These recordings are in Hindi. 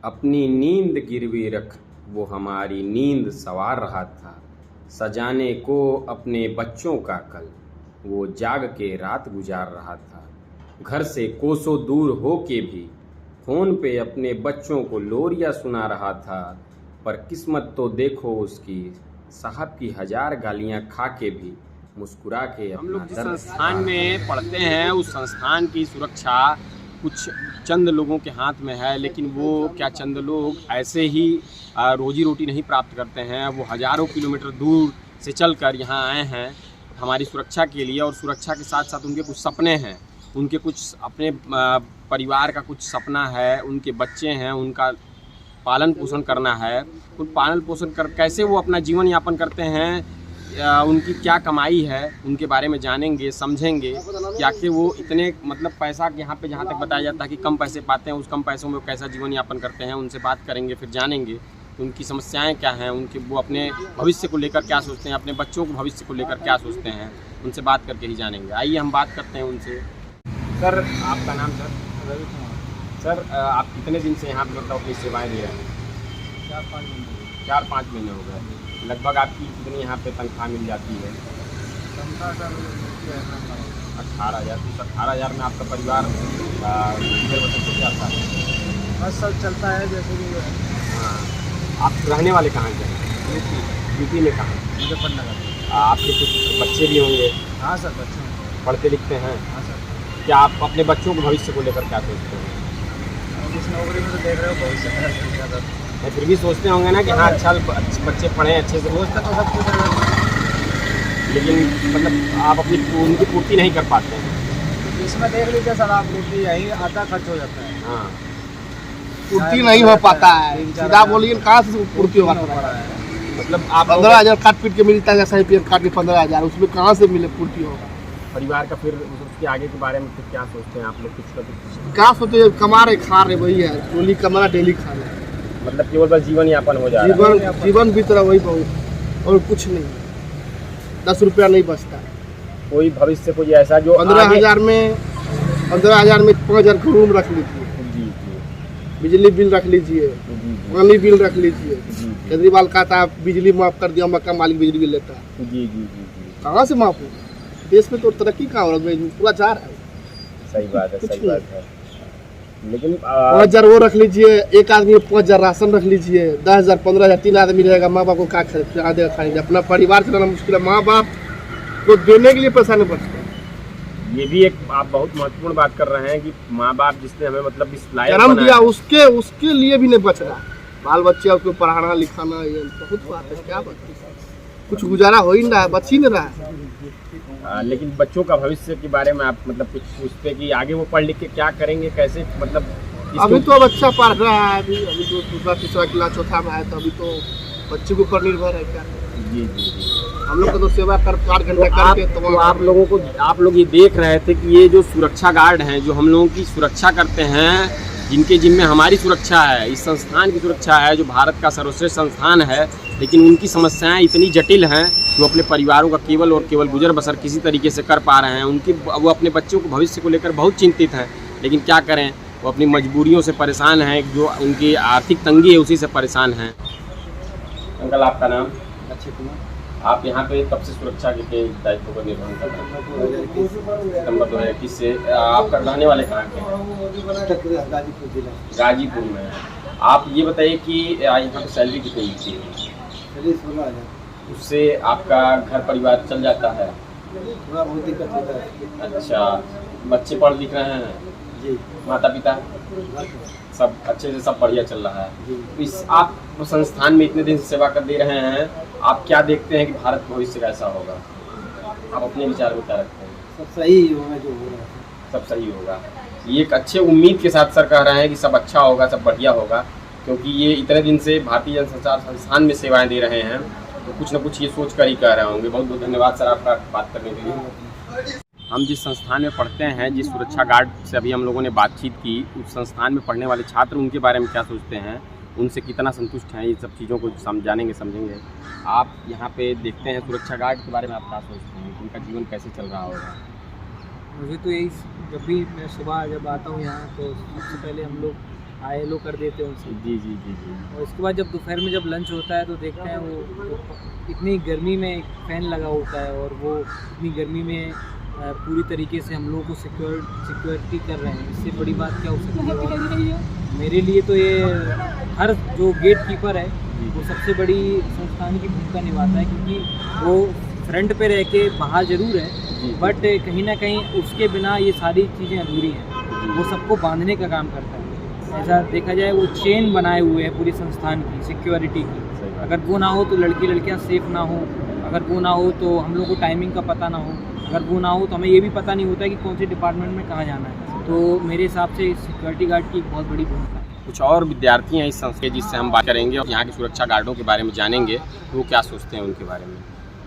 अपनी नींद गिरवी रख वो हमारी नींद संवार रहा था। सजाने को अपने बच्चों का कल वो जाग के रात गुजार रहा था। घर से कोसों दूर हो के भी फ़ोन पे अपने बच्चों को लोरियां सुना रहा था। पर किस्मत तो देखो उसकी, साहब की 1000 गालियां खा के भी मुस्कुरा के हम लोग जिस संस्थान में पढ़ते हैं उस संस्थान की सुरक्षा कुछ चंद लोगों के हाथ में है, लेकिन वो क्या चंद लोग ऐसे ही रोजी रोटी नहीं प्राप्त करते हैं। वो हज़ारों किलोमीटर दूर से चलकर यहाँ आए हैं हमारी सुरक्षा के लिए, और सुरक्षा के साथ साथ उनके कुछ सपने हैं, उनके कुछ अपने परिवार का कुछ सपना है, उनके बच्चे हैं, उनका पालन पोषण करना है। उन पालन पोषण कर कैसे वो अपना जीवन यापन करते हैं, उनकी क्या कमाई है, उनके बारे में जानेंगे, समझेंगे कि आखिर वो इतने मतलब पैसा यहाँ पे जहाँ तक बताया जाता है कि कम पैसे पाते हैं, उस कम पैसों में वो कैसा जीवन यापन करते हैं। उनसे बात करेंगे, फिर जानेंगे उनकी समस्याएं क्या हैं, उनके वो अपने भविष्य को लेकर क्या सोचते हैं, अपने बच्चों को भविष्य को लेकर क्या सोचते हैं, उनसे बात करके ही जानेंगे। आइए हम बात करते हैं उनसे। सर, आपका नाम? सर रवि कुमार। सर, आप कितने दिन से यहाँ पर मतलब अपनी सेवाएँ दे रहे हैं? 4-5 महीने हो गए। लगभग आपकी कितनी यहाँ पे तनख्वाह मिल जाती है? तनख्वाह सर 18,000। तो 18,000 में आपका परिवार गुजर बसर हो जाता है? बस सब चलता है जैसे भी। हाँ। आप रहने वाले कहाँ के हैं? यूपी में कहाँ? मुजफ्फरनगर। आपके कुछ बच्चे भी होंगे? हाँ सर, बच्चे हैं। पढ़ते लिखते हैं? हाँ सर। क्या आप अपने बच्चों के भविष्य को लेकर क्या सोचते हैं? जिस नौकरी में तो देख रहे हो भविष्य है, नहीं, फिर भी सोचते होंगे ना कि हाँ अच्छा बच्चे पढ़ें अच्छे से। सोचते तो सब कुछ है, लेकिन मतलब आप अपनी उनकी पूर्ति नहीं कर पाते हैं। इसमें देख लीजिए सर, आप पूर्ति यही आधा खर्च हो जाता है। हाँ, पूर्ति नहीं हो पाता है। सीधा बोलिए कहाँ से पूर्ति होगा? मतलब आप 15,000 काट पीट के मिलता है, सही पेड़ काट के 15,000, उसमें कहाँ से मिले पूर्ति होगा? परिवार का फिर उसके आगे के बारे में फिर क्या सोचते हैं आप लोग? कुछ क्या सोचे? कमा रहे खा रहे वही है, डेली कमाना डेली खाना, मतलब केवल बस जीवन यापन हो जा रहा है। जीवन भी तरह वही बहुत, और कुछ नहीं। 10 रुपया नहीं बचता। कोई भविष्य को ऐसा जो 15,000 में 5,000 का रूम रख लीजिए, जी बिजली बिल रख लीजिए, पानी बिल रख लीजिए। केजरीवाल कहता है बिजली माफ कर दिया, मक्का मालिक बिजली बिल लेता है। जी। कहाँ से माफ होगा? देश में तो तरक्की कहाँ हो रहा है, पूरा जा रहा है। सही बात है। लेकिन 5,000 वो रख लीजिए, एक आदमी 5,000 राशन रख लीजिए, 10,000 15,000 3 आदमी रहेगा। माँ बाप को क्या देगा खाएंगे? अपना परिवार चलाना मुश्किल है, माँ बाप को देने के लिए पैसा नहीं बचता। ये भी एक आप बहुत महत्वपूर्ण बात कर रहे हैं कि माँ बाप जिसने हमें मतलब इस लायक जन्म दिया उसके लिए भी नहीं बच रहा। बाल बच्चे उसको पढ़ाना लिखाना, ये बहुत बात है। क्या बात है, कुछ गुजारा हो ही नहीं रहा है, बच ही नहीं रहा है। लेकिन बच्चों का भविष्य के बारे में आप मतलब कुछ सोचते कि आगे वो पढ़ लिख के क्या करेंगे, कैसे मतलब? अभी तो अच्छा पढ़ रहा है, अभी तो दूसरा तीसरा क्लास चौथा में है, तो अभी तो बच्चे के ऊपर निर्भर है। क्या जी। हम लोग को तो सेवा कर 4 घंटे करके तो आप लोगों को आप लोग ये देख रहे थे कि ये जो सुरक्षा गार्ड हैं जो हम लोगों की सुरक्षा करते हैं, जिनके जिम्मे हमारी सुरक्षा है, इस संस्थान की सुरक्षा है जो भारत का सर्वश्रेष्ठ संस्थान है, लेकिन उनकी समस्याएं इतनी जटिल हैं कि वो अपने परिवारों का केवल और केवल गुजर बसर किसी तरीके से कर पा रहे हैं। वो अपने बच्चों को भविष्य को लेकर बहुत चिंतित हैं, लेकिन क्या करें, वो अपनी मजबूरियों से परेशान हैं, जो उनकी आर्थिक तंगी है उसी से परेशान हैं। अंकल, आपका नाम? अच्छे कुमार। आप यहाँ पे कब से सुरक्षा के दायित्व को निर्वहन कर रहे हैं? सितंबर 2021 से। आप रहने वाले कहाँ के हैं? गाजीपुर जिला। गाजीपुर में। आप ये बताइए कि यहाँ पे सैलरी कितनी मिलती है? 16,000। उससे आपका घर परिवार चल जाता है? थोड़ा बहुत दिक्कत होता है। अच्छा, बच्चे पढ़ लिख रहे हैं? जी। माता पिता सब अच्छे से, सब बढ़िया चल रहा है? जी। तो इस आप संस्थान में इतने दिन से सेवा कर दे रहे हैं, आप क्या देखते हैं कि भारत भविष्य कैसा होगा? आप अपने विचार में क्या रखते हैं? सब सही होगा जो हो रहा है। सब सही होगा। ये एक अच्छे उम्मीद के साथ सर कह रहे हैं कि सब अच्छा होगा, सब बढ़िया होगा, क्योंकि ये इतने दिन से भारतीय जनसंचार संस्थान में सेवाएं दे रहे हैं, तो कुछ ना कुछ ये सोच कर ही कह रहे होंगे। बहुत बहुत धन्यवाद सर आपका बात करने के लिए। हम जिस संस्थान में पढ़ते हैं, जिस सुरक्षा गार्ड से अभी हम लोगों ने बातचीत की, उस संस्थान में पढ़ने वाले छात्र उनके बारे में क्या सोचते हैं, उनसे कितना संतुष्ट हैं, ये सब चीज़ों को जानेंगे समझेंगे। आप यहाँ पे देखते हैं सुरक्षा गार्ड के बारे में आप क्या सोचते हैं, उनका जीवन कैसे चल रहा होगा? मुझे तो यही, जब भी मैं सुबह जब आता हूँ यहाँ तो सबसे पहले हम लोग हाई हेलो कर देते हैं उनसे। जी जी जी जी। और इसके बाद जब दोपहर में जब लंच होता है तो देखते हैं वो इतनी गर्मी में फ़ैन लगा होता है और वो इतनी गर्मी में पूरी तरीके से हम लोगों को सिक्योरिटी कर रहे हैं। इससे बड़ी बात क्या हो सकती है? और मेरे लिए तो ये हर जो गेट कीपर है वो सबसे बड़ी संस्थान की भूमिका निभाता है, क्योंकि वो फ्रंट पे रह के बाहर ज़रूर है बट कहीं ना कहीं उसके बिना ये सारी चीज़ें अधूरी हैं। वो सबको बांधने का काम करता है। ऐसा देखा जाए वो चेन बनाए हुए हैं पूरी संस्थान की सिक्योरिटी की। अगर वो ना हो तो लड़कियां सेफ़ ना हो, अगर वो ना हो तो हम लोग को टाइमिंग का पता ना हो, अगर वो ना हो तो हमें ये भी पता नहीं होता कि कौन से डिपार्टमेंट में कहाँ जाना है। तो मेरे हिसाब से सिक्योरिटी गार्ड की एक बहुत बड़ी भूमिका है। कुछ और विद्यार्थी हैं इस संस्था के जिससे हम बात करेंगे और यहाँ के सुरक्षा गार्डों के बारे में जानेंगे, वो क्या सोचते हैं उनके बारे में।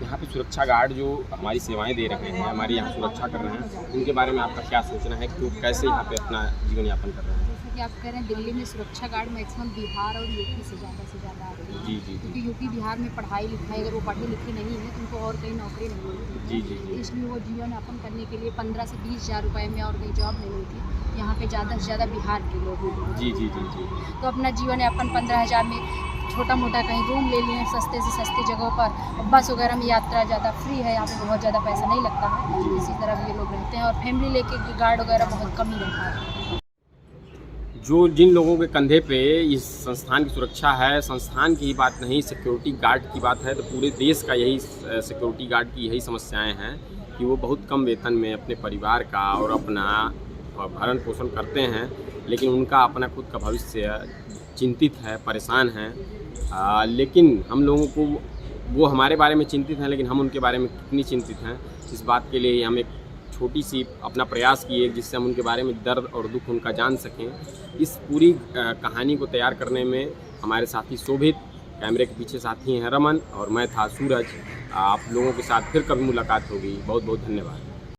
यहाँ पे सुरक्षा गार्ड जो हमारी सेवाएं दे रहे हैं, हमारी यहाँ सुरक्षा कर रहे हैं, उनके बारे में आपका क्या सोचना है कि वो कैसे यहाँ पे अपना जीवन यापन कर रहे हैं? जैसे कि आप कह रहे हैं दिल्ली में सुरक्षा गार्ड मैक्सिमम बिहार और यूपी से ज़्यादा आते हैं। जी जी क्योंकि यूपी बिहार में पढ़ाई लिखाई अगर वो पढ़े लिखे नहीं है तो उनको और कहीं नौकरी नहीं मिलती। जी जी जी। इसलिए वो जीवन यापन करने के लिए 15 से 20 हज़ार रुपये में और कहीं जॉब नहीं मिलती। यहाँ पे ज़्यादा से ज़्यादा बिहार के लोग हैं। जी जी जी जी। तो अपना जीवन यापन 15,000 में छोटा मोटा कहीं रूम ले लिए सस्ते से सस्ती जगहों पर। बस वगैरह में यात्रा ज़्यादा फ्री है, यहाँ पे बहुत ज़्यादा पैसा नहीं लगता है। इसी तरह ये लोग रहते हैं और फैमिली लेके गार्ड वगैरह बहुत कम ही रहता है। जो जिन लोगों के कंधे पे इस संस्थान की सुरक्षा है, संस्थान की ही बात नहीं, सिक्योरिटी गार्ड की बात है, तो पूरे देश का यही सिक्योरिटी गार्ड की यही समस्याएं हैं कि वो बहुत कम वेतन में अपने परिवार का और अपना भरण पोषण करते हैं, लेकिन उनका अपना खुद का भविष्य चिंतित है, परेशान हैं। लेकिन हम लोगों को वो हमारे बारे में चिंतित हैं, लेकिन हम उनके बारे में कितनी चिंतित हैं, इस बात के लिए हम एक छोटी सी अपना प्रयास किए जिससे हम उनके बारे में दर्द और दुख उनका जान सकें। इस पूरी कहानी को तैयार करने में हमारे साथी शोभित, कैमरे के पीछे साथी हैं रमन और मैं था सूरज। आप लोगों के साथ फिर कभी मुलाकात होगी। बहुत बहुत धन्यवाद।